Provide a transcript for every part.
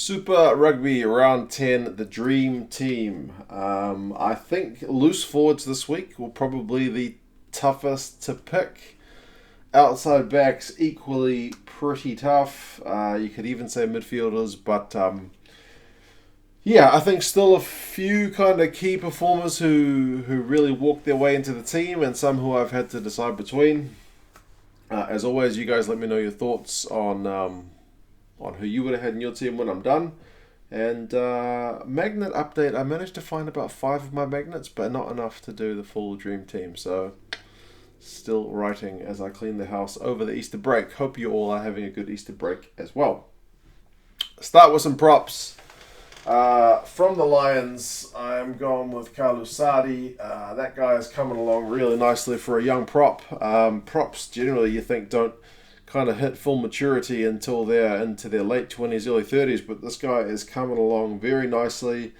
Super Rugby round 10, the dream team. I think loose forwards this week will probably the toughest to pick. Outside backs equally pretty tough. You could even say midfielders, but yeah, I think still a few kind of key performers who really walked their way into the team, and some who I've had to decide between. As always, you guys let me know your thoughts on who you would have had in your team when I'm done. And magnet update, I managed to find about 5 of my magnets, but not enough to do the full dream team. So still writing as I clean the house over the Easter break. Hope you all are having a good Easter break as well. Start with some props. From the Lions, I'm going with Kalu Sadi. That guy is coming along really nicely for a young prop. Props generally you think don't kind of hit full maturity until they're into their late 20s, early 30s, but this guy is coming along very nicely.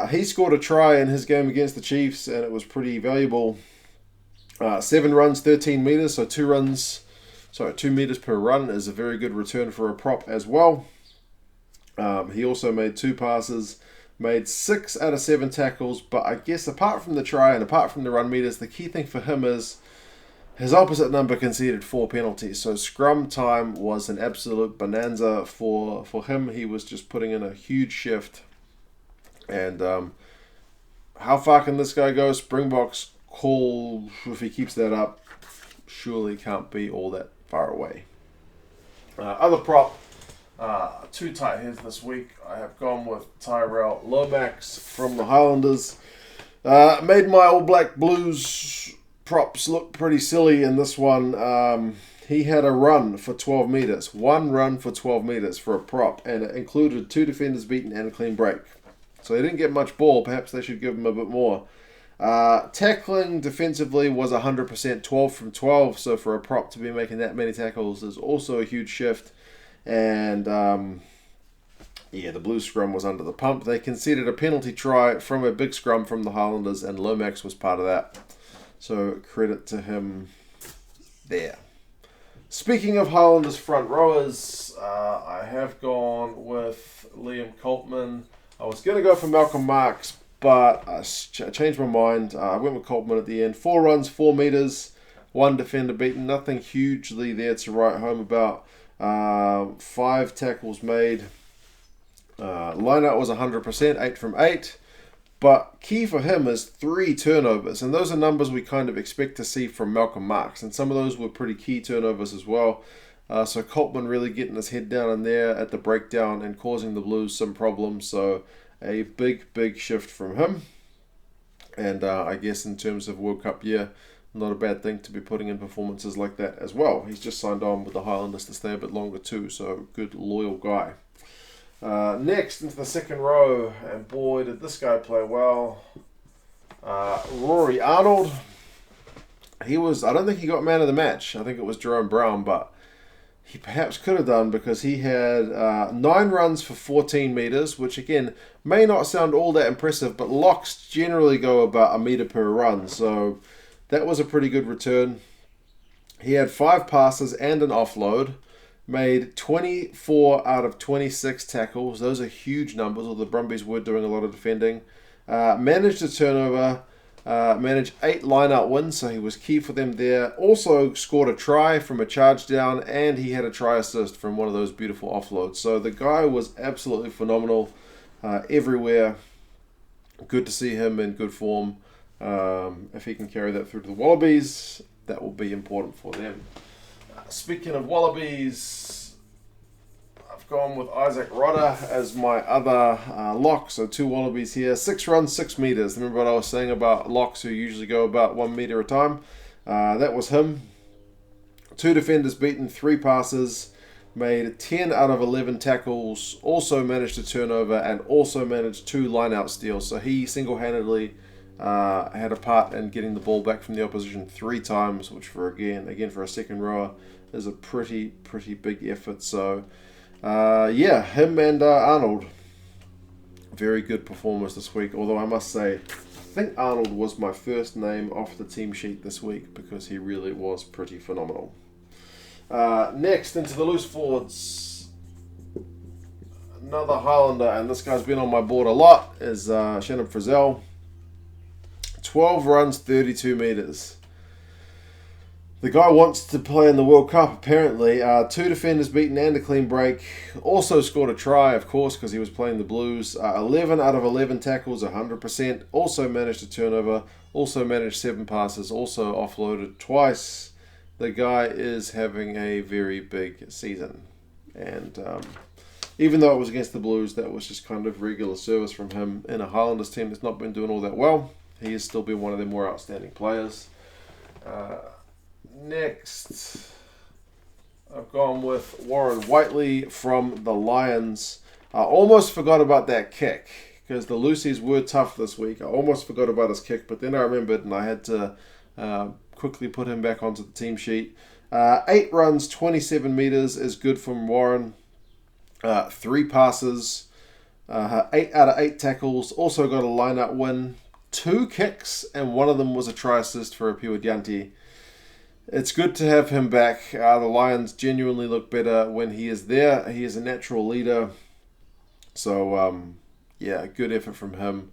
He scored a try in his game against the Chiefs, and it was pretty valuable. 7 runs, 13 meters, so 2 meters per run is a very good return for a prop as well. He also made 2 passes, made 6 out of 7 tackles, but I guess apart from the try and apart from the run meters, the key thing for him is his opposite number conceded 4 penalties. So scrum time was an absolute bonanza for him. He was just putting in a huge shift. And how far can this guy go? Springboks call, if he keeps that up, surely can't be all that far away. Other prop, 2 tight heads this week. I have gone with Tyrel Lomax from the Highlanders. Made my All Black Blues props look pretty silly in this one. He had a run for 12 meters. 1 run for 12 meters for a prop, and it included 2 defenders beaten and a clean break. So he didn't get much ball. Perhaps they should give him a bit more. Tackling defensively was 100%, 12 from 12. So for a prop to be making that many tackles is also a huge shift. And the Blues scrum was under the pump. They conceded a penalty try from a big scrum from the Highlanders, and Lomax was part of that. So credit to him there. Speaking of Highlanders front rowers, I have gone with Liam Coleman. I was going to go for Malcolm Marx, but I changed my mind. I went with Coleman at the end. 4 runs, 4 meters, 1 defender beaten. Nothing hugely there to write home about. 5 tackles made. Lineout was 100%, 8 from 8. But key for him is 3 turnovers, and those are numbers we kind of expect to see from Malcolm Marx, and some of those were pretty key turnovers as well. So Coleman really getting his head down in there at the breakdown and causing the Blues some problems. So a big shift from him. And I guess in terms of World Cup year, not a bad thing to be putting in performances like that as well. He's just signed on with the Highlanders to stay a bit longer too, so good, loyal guy. Next into the second row, and boy did this guy play well. Rory Arnold. I don't think he got man of the match. I think it was Jerome Brown, but he perhaps could have done because he had 9 runs for 14 meters, which again may not sound all that impressive, but locks generally go about 1 meter per run, so that was a pretty good return. He had 5 passes and an offload. Made 24 out of 26 tackles. Those are huge numbers, although the Brumbies were doing a lot of defending. Managed a turnover. Managed 8 line-out wins, so he was key for them there. Also scored a try from a charge down, and he had a try assist from one of those beautiful offloads. So the guy was absolutely phenomenal everywhere. Good to see him in good form. If he can carry that through to the Wallabies, that will be important for them. Speaking of Wallabies, I've gone with Isaac Rodder as my other lock. So 2 Wallabies here. 6 runs, 6 meters. Remember what I was saying about locks who usually go about 1 meter a time? That was him. 2 defenders beaten, 3 passes. Made 10 out of 11 tackles. Also managed a turnover and also managed 2 line-out steals. So he single-handedly had a part in getting the ball back from the opposition 3 times, which for again for a second rower is a pretty big effort. So him and Arnold, very good performers this week. Although I must say, I think Arnold was my first name off the team sheet this week because he really was pretty phenomenal. Next into the loose forwards. Another Highlander, and this guy's been on my board a lot, is Shannon Frizzell. 12 runs, 32 metres. The guy wants to play in the World Cup, apparently. 2 defenders beaten and a clean break. Also scored a try, of course, because he was playing the Blues. 11 out of 11 tackles, 100%. Also managed a turnover. Also managed 7 passes. Also offloaded twice. The guy is having a very big season. And even though it was against the Blues, that was just kind of regular service from him in a Highlanders team that's not been doing all that well. He has still been one of their more outstanding players. Next, I've gone with Warren Whiteley from the Lions. I almost forgot about that kick because the Lucies were tough this week. I almost forgot about his kick, but then I remembered and I had to quickly put him back onto the team sheet. 8 runs, 27 metres is good from Warren. 3 passes, 8 out of 8 tackles. Also got a line-out win. 2 kicks, and one of them was a try assist for Aphiwa Dianti. It's good to have him back. The Lions genuinely look better when he is there. He is a natural leader. So, yeah, good effort from him.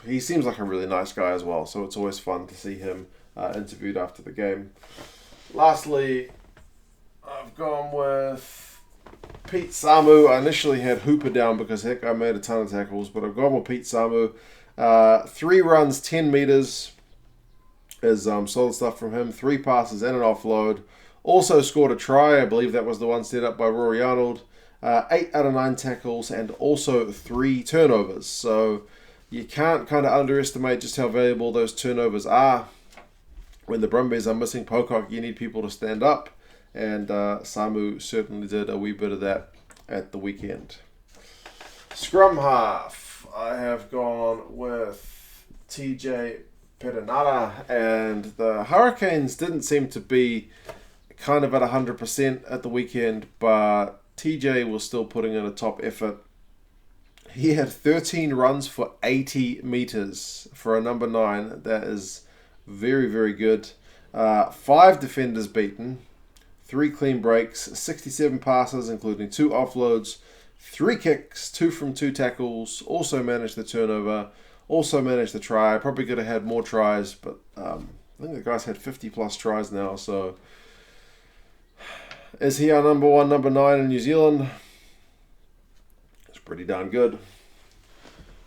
He seems like a really nice guy as well, so it's always fun to see him interviewed after the game. Lastly, I've gone with Pete Samu. I initially had Hooper down because heck, I made a ton of tackles, but I've gone with Pete Samu. 3 runs, 10 metres. Is solid stuff from him. 3 passes and an offload. Also scored a try. I believe that was the one set up by Rory Arnold. 8 out of 9 tackles and also 3 turnovers. So you can't kind of underestimate just how valuable those turnovers are. When the Brumbies are missing Pocock, you need people to stand up. And Samu certainly did a wee bit of that at the weekend. Scrum half. I have gone with TJ Perenara, and the Hurricanes didn't seem to be kind of at 100% at the weekend, but TJ was still putting in a top effort. He had 13 runs for 80 metres for a number 9. That is very, very good. 5 defenders beaten, 3 clean breaks, 67 passes, including 2 offloads, 3 kicks, 2 from 2 tackles, also managed the turnover. Also managed the try. Probably could have had more tries, but I think the guy's had 50 plus tries now. So, is he our number 1, number 9 in New Zealand? It's pretty darn good.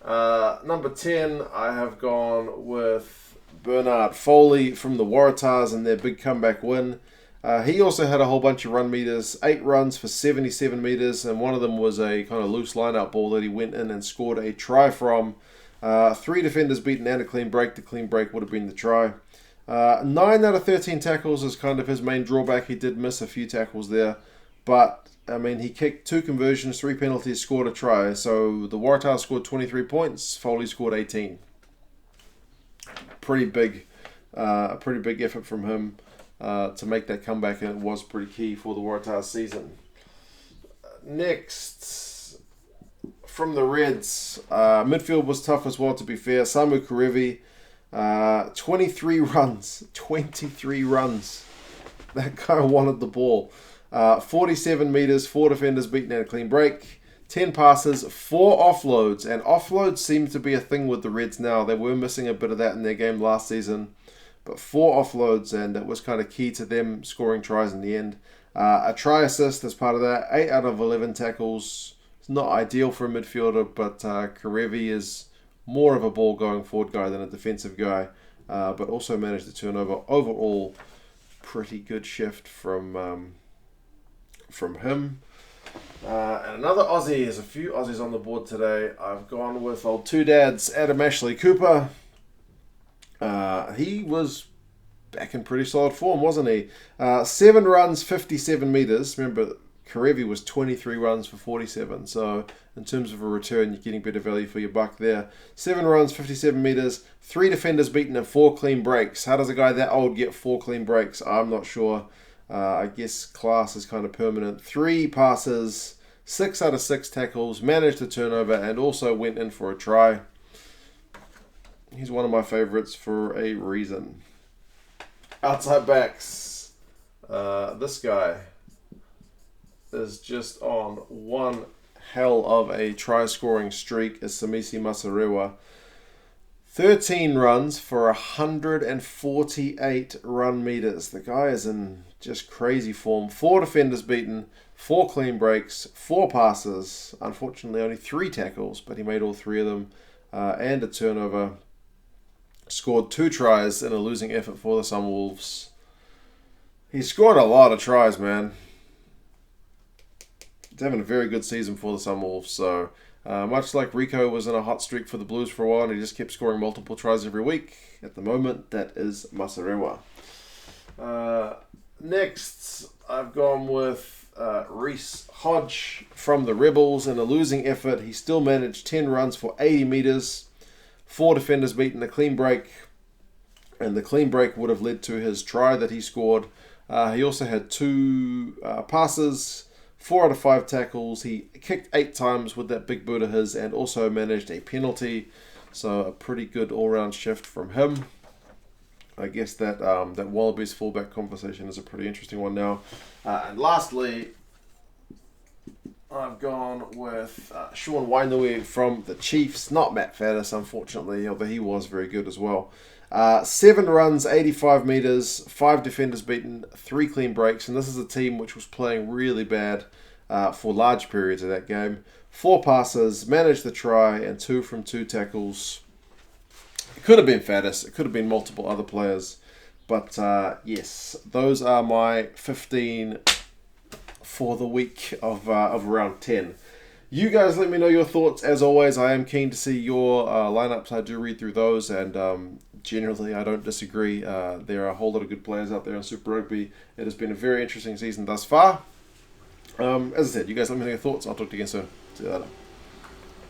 Number 10, I have gone with Byrne Foley from the Waratahs and their big comeback win. He also had a whole bunch of run meters, 8 runs for 77 meters, and one of them was a kind of loose line-out ball that he went in and scored a try from. 3 defenders beaten and a clean break. The clean break would have been the try. 9 out of 13 tackles is kind of his main drawback. He did miss a few tackles there. But, I mean, he kicked 2 conversions, 3 penalties, scored a try. So the Waratahs scored 23 points. Foley scored 18. Pretty big effort from him to make that comeback, and it was pretty key for the Waratahs season. Next, from the Reds, midfield was tough as well, to be fair. Samu Manoa, 23 runs. 23 runs. That guy wanted the ball. 47 metres, 4 defenders beaten and a clean break. 10 passes, 4 offloads. And offloads seem to be a thing with the Reds now. They were missing a bit of that in their game last season. But 4 offloads, and it was kind of key to them scoring tries in the end. A try assist as part of that. 8 out of 11 tackles. It's not ideal for a midfielder, but Reivey is more of a ball-going forward guy than a defensive guy, but also managed the turnover. Overall, pretty good shift from him. And another Aussie. There's a few Aussies on the board today. I've gone with old 2 dads, Adam Ashley Cooper. He was back in pretty solid form, wasn't he? 7 runs, 57 metres. Remember, Reivey was 23 runs for 47, so in terms of a return, you're getting better value for your buck there. 7 runs, 57 metres, 3 defenders beaten and 4 clean breaks. How does a guy that old get 4 clean breaks? I'm not sure. I guess class is kind of permanent. 3 passes, 6 out of 6 tackles, managed a turnover, and also went in for a try. He's one of my favourites for a reason. Outside backs. This guy. is just on one hell of a try-scoring streak is Samisi Masarewa. 13 runs for 148 run meters. The guy is in just crazy form. 4 defenders beaten, 4 clean breaks, 4 passes. Unfortunately, only 3 tackles, but he made all 3 of them. And a turnover. Scored 2 tries in a losing effort for the Sunwolves. He scored a lot of tries, man. He's having a very good season for the Sunwolves. So, much like Rico was in a hot streak for the Blues for a while, and he just kept scoring multiple tries every week. At the moment, that is Masarewa. Next, I've gone with Rhys Hodge from the Rebels in a losing effort. He still managed 10 runs for 80 meters, 4 defenders beaten, a clean break, and the clean break would have led to his try that he scored. He also had 2 passes, 4 out of 5 tackles. He kicked 8 times with that big boot of his and also managed a penalty. So a pretty good all-round shift from him. I guess that that Wallabies fullback conversation is a pretty interesting one now. And lastly, I've gone with Sean Wainui from the Chiefs. Not Matt Faddis, unfortunately, although he was very good as well. 7 runs, 85 meters, 5 defenders beaten, 3 clean breaks. And this is a team which was playing really bad for large periods of that game. 4 passes, managed the try, and 2 from 2 tackles. It could have been Faddis. It could have been multiple other players. But yes, those are my 15 for the week of round 10. You guys let me know your thoughts. As always, I am keen to see your lineups. I do read through those, and generally I don't disagree. There are a whole lot of good players out there in Super Rugby. It has been a very interesting season thus far. As I said, you guys let me know your thoughts. I'll talk to you again soon. See you later.